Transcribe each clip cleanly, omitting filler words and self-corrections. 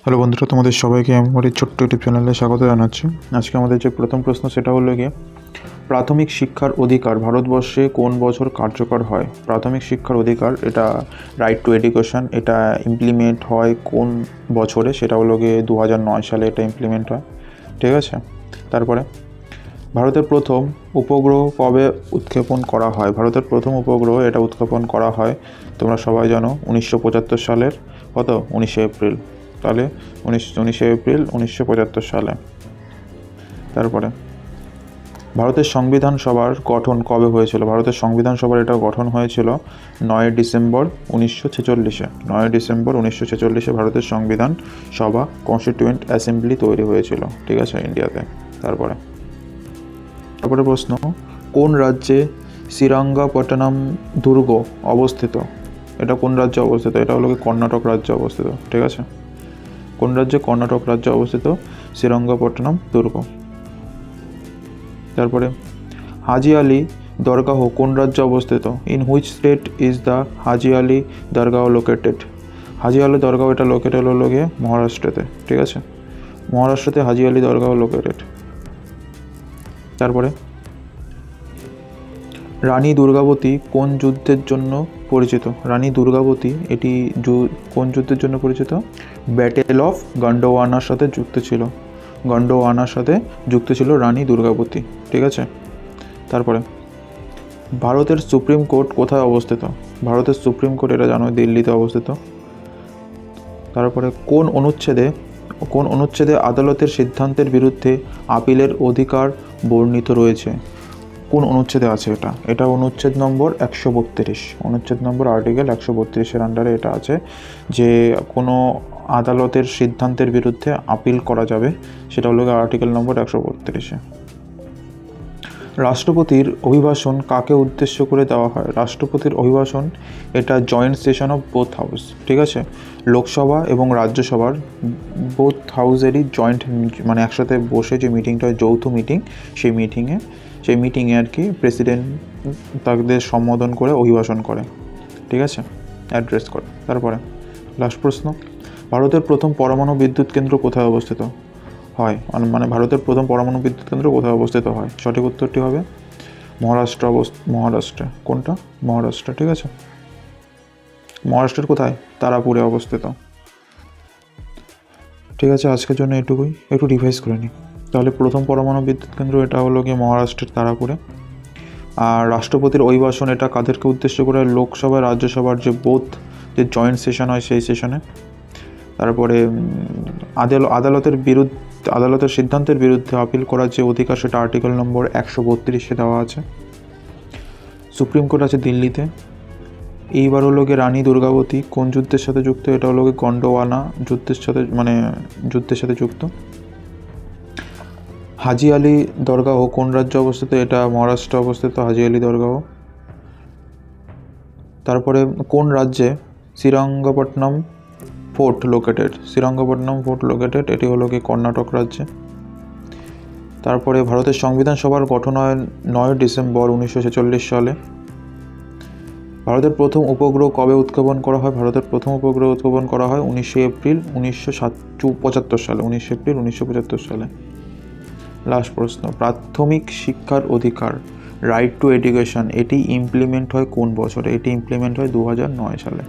Hello বন্ধুরা, তোমাদের সবাইকে আমার এই ছোট্ট ইউটিউব চ্যানেলে স্বাগত জানাচ্ছি। আজকে আমাদের যে প্রথম প্রশ্ন সেটা হলো গিয়ে প্রাথমিক শিক্ষার অধিকার ভারতবর্ষে কোন বছর কার্যকর হয়? প্রাথমিক শিক্ষার অধিকার, এটা রাইট টু এডুকেশন, এটা ইমপ্লিমেন্ট হয় কোন বছরে? সেটা হলো গিয়ে 2009 সালে এটা ইমপ্লিমেন্ট হয়। ঠিক আছে, তারপরে ভারতের প্রথম উপগ্রহ কবে উৎক্ষেপণ করা হয়? ভারতের প্রথম উপগ্রহ এটা উৎক্ষেপণ করা হয়, তোমরা সবাই জানো, 1975 সালের কত 19শে এপ্রিল। তাহলে 19শে এপ্রিল 1975 সালে। তারপরে ভারতের সংবিধান সভার গঠন কবে হয়েছিল? ভারতের সংবিধান সভার এটা গঠন হয়েছিল 9 ডিসেম্বর 1946-এ। 9 ডিসেম্বর 1946-এ ভারতের সংবিধান সভা, কনস্টিটিউয়েন্ট অ্যাসেম্বলি তৈরি হয়েছিল, ঠিক আছে, ইন্ডিয়াতে। তারপরে প্রশ্ন, কোন রাজ্যে শ্রীরঙ্গপট্টনম দুর্গ অবস্থিত? এটা কোন রাজ্যে অবস্থিত? এটা হলো কি কর্ণাটক রাজ্যে অবস্থিত, ঠিক আছে। কোন রাজ্যে? কর্ণাটক রাজ্যে অবস্থিত শ্রীরঙ্গপট্টনম দুর্গ। তারপরে হাজি আলী দরগাহ কোন রাজ্যে অবস্থিত? In which state is the Haji Ali Dargah located? হাজি আলী দরগাহ এটা লোকেটেড হলো গিয়ে মহারাষ্ট্রতে, ঠিক আছে, মহারাষ্ট্রতে হাজি আলী দরগাহ লোকেটেড। তারপরে রানী দুর্গাবতী কোন যুদ্ধের জন্য পরিচিত? রানী দুর্গাবতী এটি কোন যুদ্ধের জন্য পরিচিত? ব্যাটেল অফ গন্ডোয়ানার সাথে যুক্ত ছিল। গন্ডোয়ানার সাথে যুক্ত ছিল রানী দুর্গাবতী, ঠিক আছে। তারপরে ভারতের সুপ্রিম কোর্ট কোথায় অবস্থিত? ভারতের সুপ্রিম কোর্ট এটা জানো দিল্লিতে অবস্থিত। তারপরে কোন অনুচ্ছেদে আদালতের সিদ্ধান্তের বিরুদ্ধে আপিলের অধিকার বর্ণিত রয়েছে? কোন অনুচ্ছেদে আছে এটা? এটা অনুচ্ছেদ নম্বর 132, অনুচ্ছেদ নম্বর আর্টিকেল 132-এর আন্ডারে এটা আছে যে কোনো আদালতের সিদ্ধান্তের বিরুদ্ধে আপিল করা যাবে, সেটা হলো আর্টিকেল নম্বর 132-এ। রাষ্ট্রপতির অভিভাষণ কাকে উদ্দেশ্য করে দেওয়া হয়? রাষ্ট্রপতির অভিভাষণ এটা joint session of both house, ঠিক আছে, লোকসভা এবং রাজ্যসভার বোথ হাউসেরই জয়েন্ট, মানে একসাথে বসে যে মিটিংটা হয়, যৌথ মিটিং, সেই মিটিংয়ে আর কি প্রেসিডেন্ট তাদের সম্বোধন করে অভিভাষণ করে, ঠিক আছে, অ্যাড্রেস করে। তারপরে লাস্ট প্রশ্ন, ভারতের প্রথম পরমাণু বিদ্যুৎ কেন্দ্র কোথায় অবস্থিত হয়? মানে ভারতের প্রথম পরমাণু বিদ্যুৎ কেন্দ্র কোথায় অবস্থিত হয়? সঠিক উত্তরটি হবে মহারাষ্ট্রে। কোনটা? মহারাষ্ট্র, ঠিক আছে, মহারাষ্ট্রের কোথায়? তারাপুরে অবস্থিত। ঠিক আছে, আজকের জন্য এটুকুই, একটু রিভাইজ করে নিই। তাহলে প্রথম পরমাণু বিদ্যুৎ কেন্দ্র এটা হলো গিয়ে মহারাষ্ট্রের তারাপুরে। আর রাষ্ট্রপতির অভিভাষণ এটা কাদেরকে উদ্দেশ্য করে? লোকসভা রাজ্যসভার যে জয়েন্ট সেশন হয় সেই সেশনে। তারপরে আদালতের সিদ্ধান্তের বিরুদ্ধে আপিল করার যে অধিকার সেটা আর্টিকেল নম্বর 132-এ দেওয়া আছে। সুপ্রিম কোর্ট আছে দিল্লিতে। এইবার হলো গিয়ে রানী দুর্গাবতী কোন যুদ্ধের সাথে যুক্ত? এটা হলো গিয়ে গন্ডোয়ানা যুদ্ধের সাথে যুক্ত। হাজি আলী দরগাহ কোন রাজ্যে অবস্থিত? এটা মহারাষ্ট্রে অবস্থিত হাজি আলী দরগাহ। তারপরে কোন রাজ্যে শ্রীরঙ্গপট্টনম ফোর্ট লোকেটেড? এটি হলো কি কর্ণাটক রাজ্যে। তারপরে ভারতের সংবিধান সভার গঠন হয় 9 ডিসেম্বর 1946 সালে। ভারতের প্রথম উপগ্রহ কবে উৎক্ষেপণ করা হয়? ভারতের প্রথম উপগ্রহ উৎক্ষেপণ করা হয় 19 এপ্রিল 1975 সালে। লাস্ট প্রশ্ন, প্রাথমিক শিক্ষার অধিকার, রাইট টু এডুকেশন, এটি ইমপ্লিমেন্ট হয় কোন বছরে? এটি ইমপ্লিমেন্ট হয় 2009 সালে।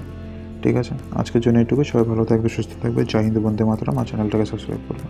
ঠিক আছে, আজকের জন্য এটুকু। সবাই ভালো থাকবে, সুস্থ থাকবে। জয় হিন্দ, বন্দে মাতরম। আমার চ্যানেলটাকে সাবস্ক্রাইব করবে।